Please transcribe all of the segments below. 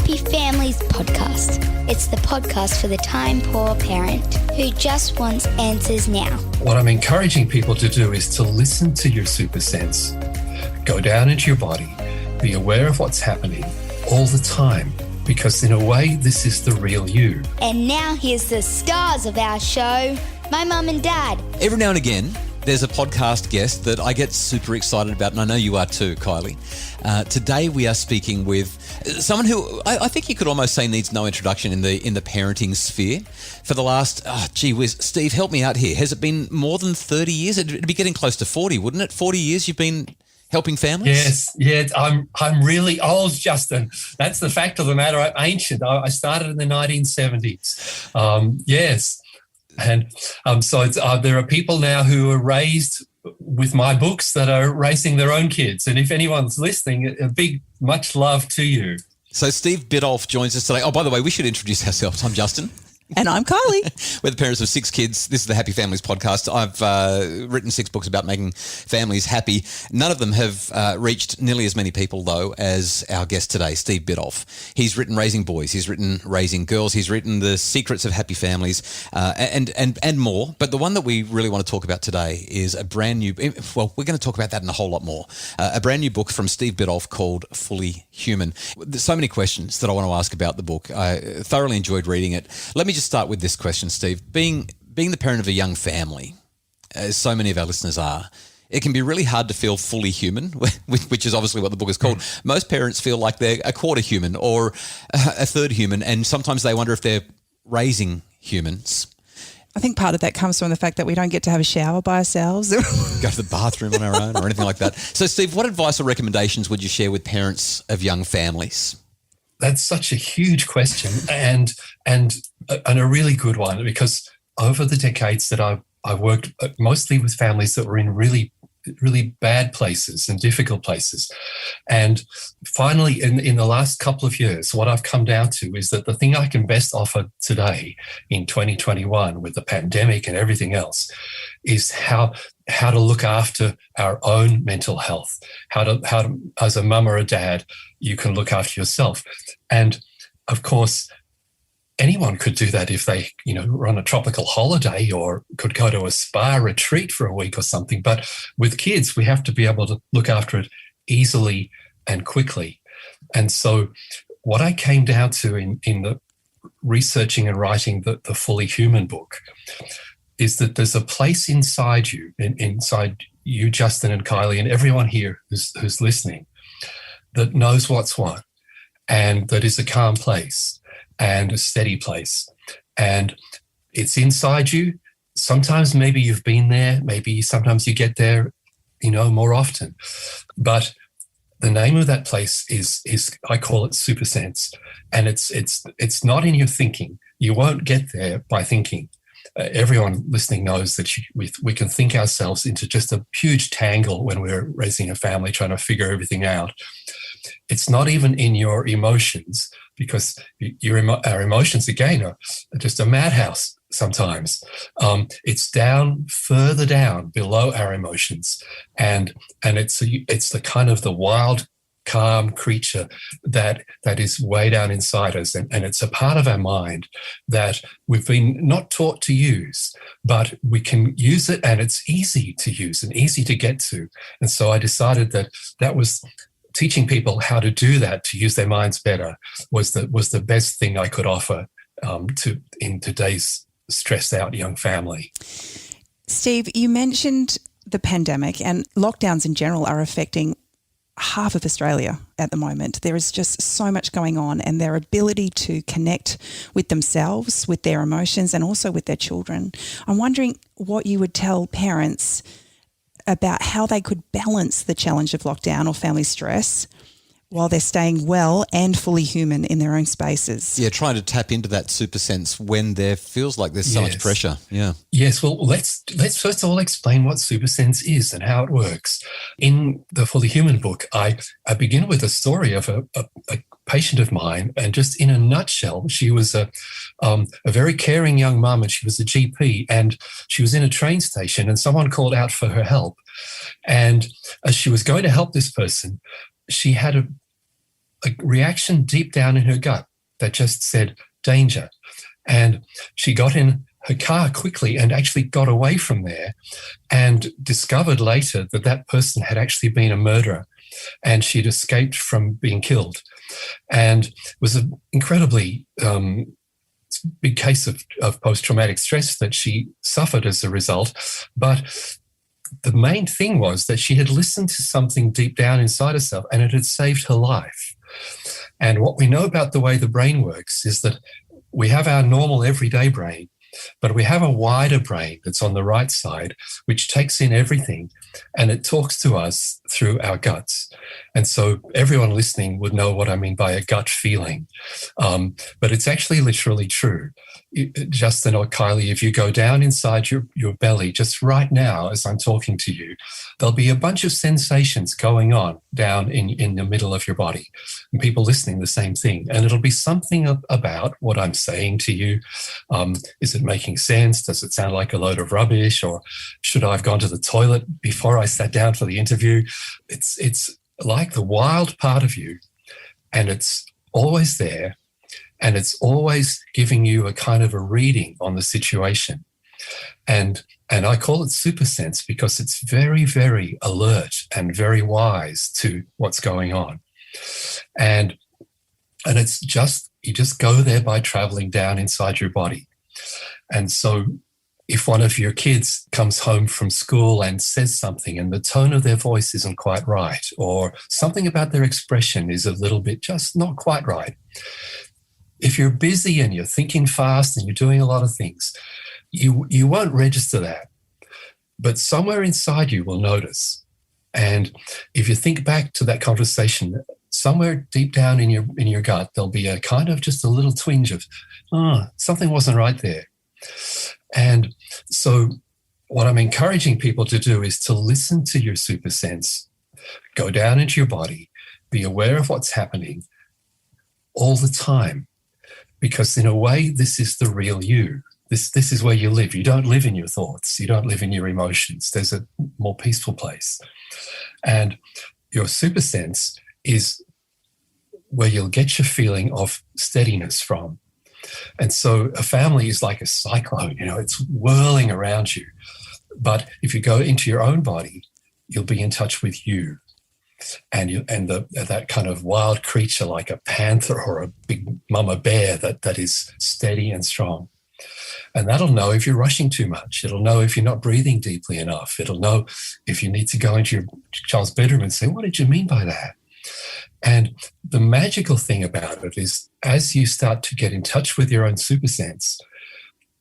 Happy Families podcast. It's the podcast for the time-poor parent who just wants answers now. What I'm encouraging people to do is to listen to your super sense. Go down into your body. Be aware of what's happening all the time, because in a way, this is the real you. And now here's the stars of our show, my mum and dad. Every now and again, there's a podcast guest that I get super excited about, and I know you are too, Kylie. Today we are speaking with someone who I think you could almost say needs no introduction in the parenting sphere. For the last, gee whiz, Steve, help me out here. Has it been more than 30 years? It'd be getting close to 40, wouldn't it? 40 years you've been helping families? Yes. I'm really old, Justin. That's the fact of the matter. I'm ancient. I started in the 1970s. Yes. And so there are people now who are raised with my books that are raising their own kids. And if anyone's listening, a big much love to you. So Steve Biddulph joins us today. Oh, by the way, we should introduce ourselves. I'm Justin. And I'm Kylie. We're the parents of 6 kids. This is the Happy Families podcast. I've written 6 books about making families happy. None of them have reached nearly as many people, though, as our guest today, Steve Biddulph. He's written Raising Boys. He's written Raising Girls. He's written The Secrets of Happy Families and more. But the one that we really want to talk about today is a brand new, well, we're going to talk about that and a whole lot more. A brand new book from Steve Biddulph called Fully Human. There's so many questions that I want to ask about the book. I thoroughly enjoyed reading it. Let me just start with this question, Steve. Being the parent of a young family, as so many of our listeners are, it can be really hard to feel fully human, which is obviously what the book is called. Most parents feel like they're a quarter human or a third human, and sometimes they wonder if they're raising humans. I think part of that comes from the fact that we don't get to have a shower by ourselves. Go to the bathroom on our own or anything like that. So, Steve, what advice or recommendations would you share with parents of young families? That's such a huge question and a really good one, because over the decades that I've worked mostly with families that were in really, really bad places and difficult places. And finally, in the last couple of years, what I've come down to is that the thing I can best offer today in 2021 with the pandemic and everything else is how to look after our own mental health, how to as a mum or a dad, you can look after yourself. And of course, anyone could do that if they, were on a tropical holiday or could go to a spa retreat for a week or something. But with kids, we have to be able to look after it easily and quickly. And so what I came down to in the researching and writing the Fully Human book is that there's a place inside you, Justin and Kylie, and everyone here who's listening, that knows what's what, and that is a calm place and a steady place. And it's inside you. Sometimes maybe you've been there, maybe sometimes you get there, more often. But the name of that place is I call it super sense. And it's not in your thinking. You won't get there by thinking. Everyone listening knows that we can think ourselves into just a huge tangle when we're raising a family, trying to figure everything out. It's not even in your emotions, because our emotions, again, are just a madhouse sometimes. It's further down below our emotions. And it's the kind of the wild, calm creature that is way down inside us. And it's a part of our mind that we've been not taught to use, but we can use it, and it's easy to use and easy to get to. And so I decided that was teaching people how to do that, to use their minds better, was the best thing I could offer in today's stressed out young family. Steve, you mentioned the pandemic, and lockdowns in general are affecting half of Australia at the moment. There is just so much going on, and their ability to connect with themselves, with their emotions, and also with their children. I'm wondering what you would tell parents about how they could balance the challenge of lockdown or family stress while they're staying well and fully human in their own spaces. Yeah, trying to tap into that super sense when there feels like there's so much pressure. Yeah. Yes. Well, let's first of all explain what super sense is and how it works. In the Fully Human book, I begin with a story of a patient of mine, and just in a nutshell, she was a very caring young mum, and she was a GP, and she was in a train station, and someone called out for her help. And as she was going to help this person, she had a reaction deep down in her gut that just said danger. And she got in her car quickly and actually got away from there, and discovered later that that person had actually been a murderer and she'd escaped from being killed. And it was an incredibly big case of post-traumatic stress that she suffered as a result. But the main thing was that she had listened to something deep down inside herself, and it had saved her life. And what we know about the way the brain works is that we have our normal everyday brain, but we have a wider brain that's on the right side, which takes in everything, and it talks to us through our guts. And so everyone listening would know what I mean by a gut feeling. But it's actually literally true. Justin or Kylie, if you go down inside your belly just right now as I'm talking to you, there'll be a bunch of sensations going on down in the middle of your body. And people listening, the same thing. And it'll be something about what I'm saying to you. Is it making sense? Does it sound like a load of rubbish? Or should I have gone to the toilet before I sat down for the interview? It's like the wild part of you, and it's always there. And it's always giving you a kind of a reading on the situation. And I call it super sense because it's very, very alert and very wise to what's going on. And it's just, you just go there by traveling down inside your body. And so if one of your kids comes home from school and says something and the tone of their voice isn't quite right, or something about their expression is a little bit just not quite right, if you're busy and you're thinking fast and you're doing a lot of things, you won't register that. But somewhere inside you will notice. And if you think back to that conversation, somewhere deep down in your gut, there'll be a kind of just a little twinge of, something wasn't right there. And so what I'm encouraging people to do is to listen to your super sense, go down into your body, be aware of what's happening all the time. Because in a way, this is the real you. This is where you live. You don't live in your thoughts. You don't live in your emotions. There's a more peaceful place. And your super sense is where you'll get your feeling of steadiness from. And so a family is like a cyclone, it's whirling around you. But if you go into your own body, you'll be in touch with you. And that kind of wild creature like a panther or a big mama bear that is steady and strong. And that'll know if you're rushing too much. It'll know if you're not breathing deeply enough. It'll know if you need to go into your child's bedroom and say, what did you mean by that? And the magical thing about it is as you start to get in touch with your own super sense,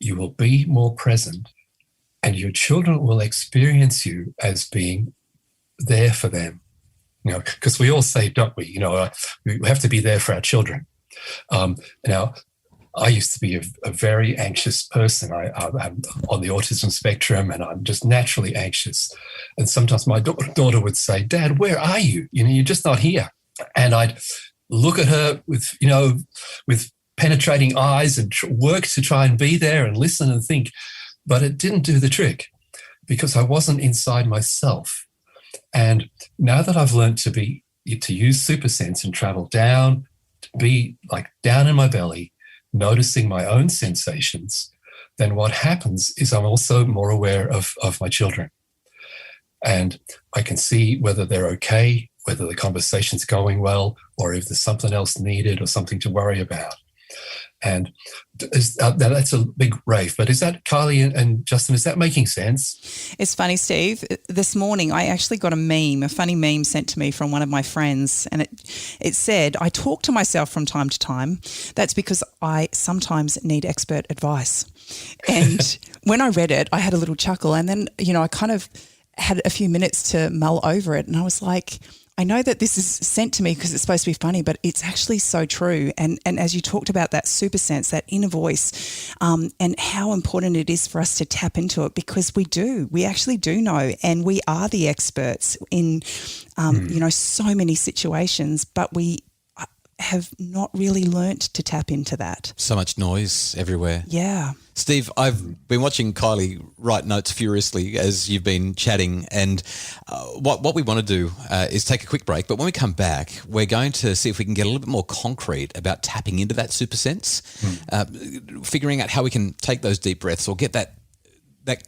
you will be more present, and your children will experience you as being there for them. Because we all say, don't we? We have to be there for our children. Now, I used to be a very anxious person. I'm on the autism spectrum, and I'm just naturally anxious. And sometimes my daughter would say, Dad, where are you? You're just not here. And I'd look at her with penetrating eyes and work to try and be there and listen and think. But it didn't do the trick because I wasn't inside myself. And now that I've learned to use super sense and travel down, to be like down in my belly, noticing my own sensations, then what happens is I'm also more aware of my children. And I can see whether they're okay, whether the conversation's going well, or if there's something else needed or something to worry about. And that's a big rave. But is that, Kylie and Justin, is that making sense? It's funny, Steve. This morning I actually got a funny meme sent to me from one of my friends, and it said, I talk to myself from time to time. That's because I sometimes need expert advice. And when I read it, I had a little chuckle, and then, I kind of had a few minutes to mull over it, and I was like, I know that this is sent to me because it's supposed to be funny, but it's actually so true. And as you talked about that super sense, that inner voice, and how important it is for us to tap into it, because we actually do know, and we are the experts in, so many situations, but have not really learnt to tap into that. So much noise everywhere. Yeah. Steve, I've been watching Kylie write notes furiously as you've been chatting, and what we want to do is take a quick break. But when we come back, we're going to see if we can get a little bit more concrete about tapping into that super sense, figuring out how we can take those deep breaths or get that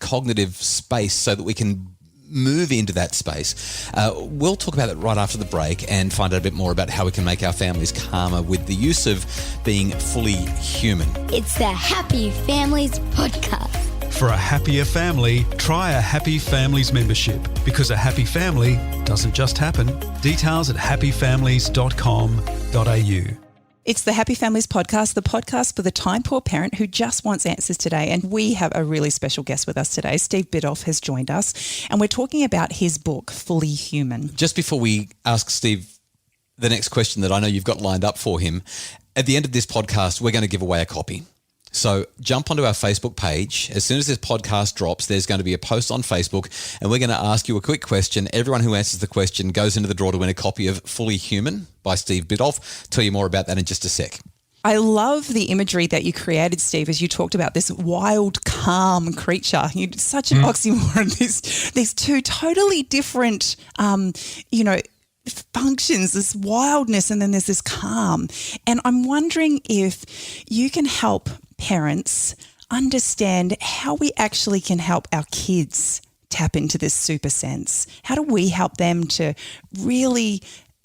cognitive space so that we can move into that space. We'll talk about it right after the break and find out a bit more about how we can make our families calmer with the use of being fully human. It's the Happy Families Podcast. For a happier family, try a Happy Families membership, because a happy family doesn't just happen. Details at happyfamilies.com.au. It's the Happy Families Podcast, the podcast for the time-poor parent who just wants answers today. And we have a really special guest with us today. Steve Biddulph has joined us, and we're talking about his book, Fully Human. Just before we ask Steve the next question that I know you've got lined up for him, at the end of this podcast, we're going to give away a copy. So jump onto our Facebook page. As soon as this podcast drops, there's going to be a post on Facebook, and we're going to ask you a quick question. Everyone who answers the question goes into the draw to win a copy of Fully Human by Steve Biddulph. Tell you more about that in just a sec. I love the imagery that you created, Steve, as you talked about this wild, calm creature. You're such an oxymoron. These two totally different, functions, this wildness, and then there's this calm. And I'm wondering if you can help parents understand how we actually can help our kids tap into this super sense. How do we help them to really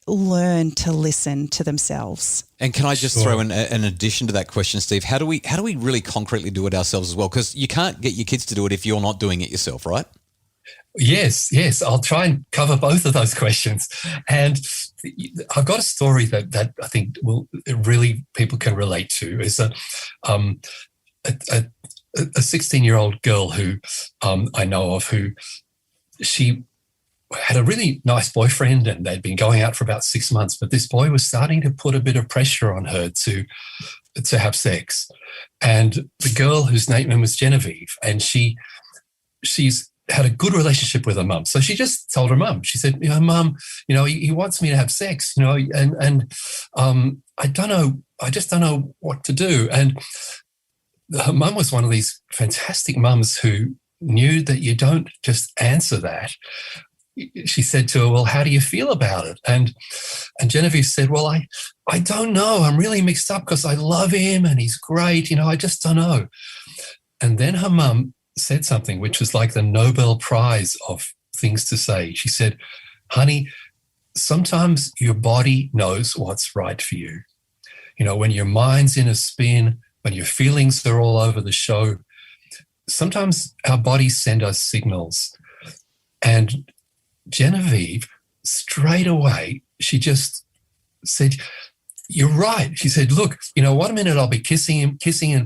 learn to listen to themselves? And can I just throw in an addition to that question, Steve? How do we really concretely do it ourselves as well? Because you can't get your kids to do it if you're not doing it yourself, right? Yes. I'll try and cover both of those questions. And I've got a story that I think really people can relate to. Is a 16-year-old girl who I know of, who she had a really nice boyfriend, and they'd been going out for about 6 months, but this boy was starting to put a bit of pressure on her to have sex. And the girl, whose name was Genevieve, and she's had a good relationship with her mum. So she just told her mum, she said, Mum, he wants me to have sex, and I just don't know what to do. And her mum was one of these fantastic mums who knew that you don't just answer that. She said to her, well, how do you feel about it? And Genevieve said, well, I don't know. I'm really mixed up because I love him and he's great. I just don't know. And then her mum said something which was like the Nobel Prize of things to say. She said, honey, sometimes your body knows what's right for you. When your mind's in a spin, when your feelings are all over the show, sometimes our bodies send us signals. And Genevieve, straight away, she just said, you're right. She said, look, 1 minute I'll be kissing and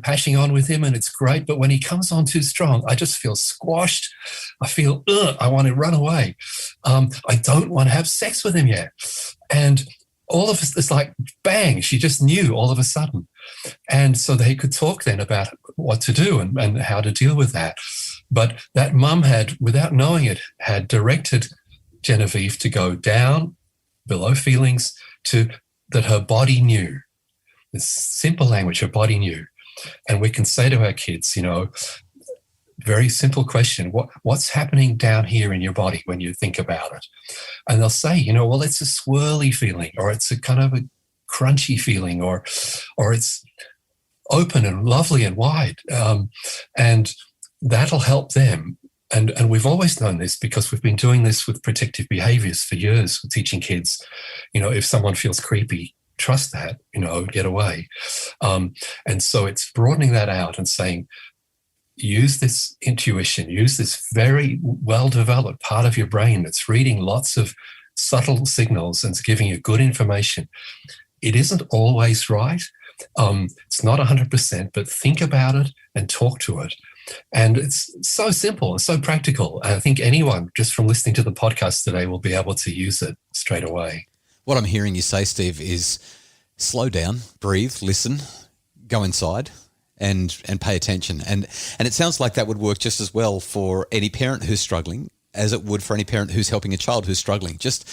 pashing on with him, and it's great. But when he comes on too strong, I just feel squashed. I feel, I want to run away. I don't want to have sex with him yet. And all of us, it's like, bang, she just knew all of a sudden. And so they could talk then about what to do and how to deal with that. But that mum had, without knowing it, had directed Genevieve to go down below feelings to that her body knew. The simple language her body knew. And we can say to our kids, very simple question, what's happening down here in your body when you think about it? And they'll say, well, it's a swirly feeling, or it's a kind of a crunchy feeling, or it's open and lovely and wide. And that'll help them. And we've always known this because we've been doing this with protective behaviors for years, teaching kids, if someone feels creepy, trust that, get away. And so it's broadening that out and saying, use this intuition, use this very well-developed part of your brain that's reading lots of subtle signals and it's giving you good information. It isn't always right. It's not 100%, but think about it and talk to it. And it's so simple and so practical. I think anyone, just from listening to the podcast today, will be able to use it straight away. What I'm hearing you say, Steve, is slow down, breathe, listen, go inside and pay attention. And it sounds like that would work just as well for any parent who's struggling as it would for any parent who's helping a child who's struggling. Just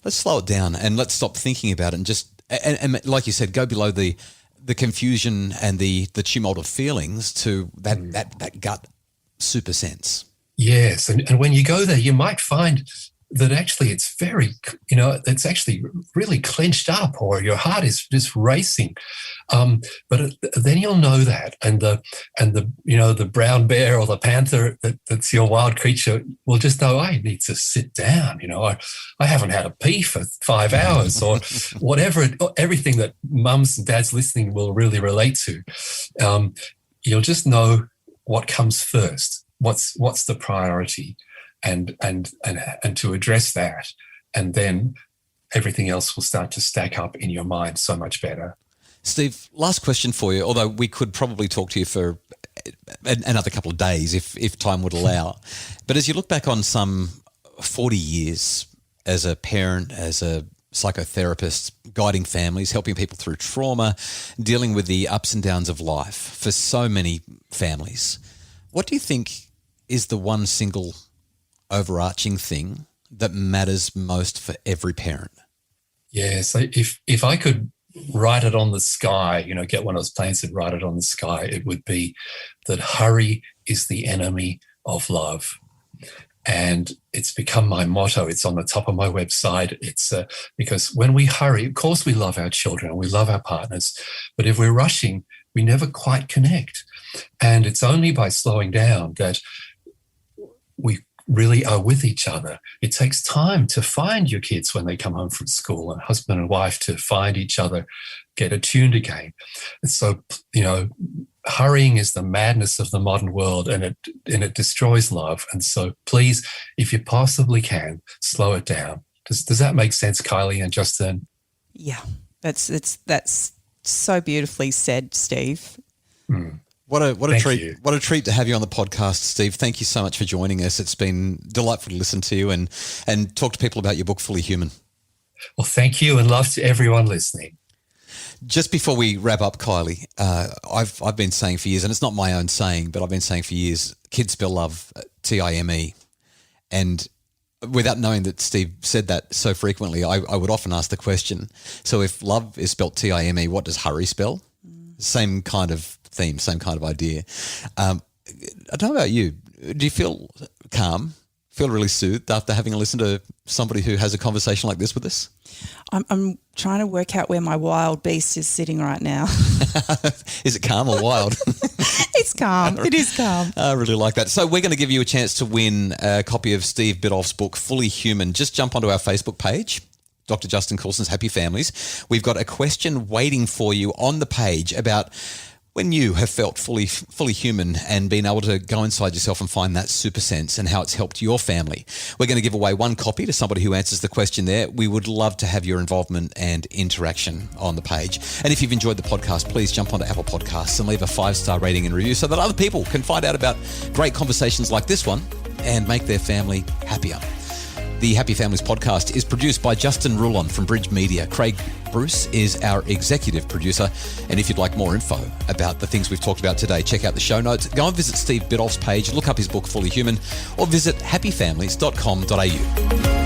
let's slow it down and let's stop thinking about it and just And like you said, go below the confusion and the tumult of feelings to that gut super sense. Yes, and when you go there, you might find that actually it's very, it's actually really clenched up, or your heart is just racing. But then you'll know that, and the brown bear or the panther that's your wild creature will just know, I need to sit down. I haven't had a pee for 5 hours, or whatever. Everything that mums and dads listening will really relate to. You'll just know what comes first. What's the priority? And to address that, and then everything else will start to stack up in your mind so much better. Steve, last question for you, although we could probably talk to you for another couple of days if time would allow. But as you look back on some 40 years as a parent, as a psychotherapist, guiding families, helping people through trauma, dealing with the ups and downs of life for so many families, what do you think is the one single overarching thing that matters most for every parent? Yeah, so if I could write it on the sky, get one of those planes and write it on the sky, it would be that hurry is the enemy of love. And it's become my motto. It's on the top of my website. It's because when we hurry, of course we love our children, we love our partners, but if we're rushing, we never quite connect. And it's only by slowing down that we really are with each other. It takes time to find your kids when they come home from school, and husband and wife to find each other, get attuned again. And so, hurrying is the madness of the modern world, and it destroys love. And so please, if you possibly can, slow it down. Does that make sense, Kylie and Justin? Yeah, that's so beautifully said, Steve. What a treat! You. What a treat to have you on the podcast, Steve. Thank you so much for joining us. It's been delightful to listen to you and talk to people about your book, Fully Human. Well, thank you, and love to everyone listening. Just before we wrap up, Kylie, I've been saying for years, and it's not my own saying, but I've been saying for years, kids spell love Time. And without knowing that Steve said that so frequently, I would often ask the question, so if love is spelt Time, what does hurry spell? Same kind of theme, same kind of idea. I don't know about you. Do you feel calm, feel really soothed after having listened to somebody who has a conversation like this with us? I'm trying to work out where my wild beast is sitting right now. Is it calm or wild? It's calm. It is calm. I really like that. So we're going to give you a chance to win a copy of Steve Biddulph's book, Fully Human. Just jump onto our Facebook page, Dr. Justin Coulson's Happy Families. We've got a question waiting for you on the page about when you have felt fully human and been able to go inside yourself and find that super sense and how it's helped your family. We're going to give away one copy to somebody who answers the question there. We would love to have your involvement and interaction on the page. And if you've enjoyed the podcast, please jump onto Apple Podcasts and leave a 5-star rating and review so that other people can find out about great conversations like this one and make their family happier. The Happy Families podcast is produced by Justin Rulon from Bridge Media. Craig Bruce is our executive producer. And if you'd like more info about the things we've talked about today, check out the show notes. Go and visit Steve Biddulph's page, look up his book, Fully Human, or visit happyfamilies.com.au.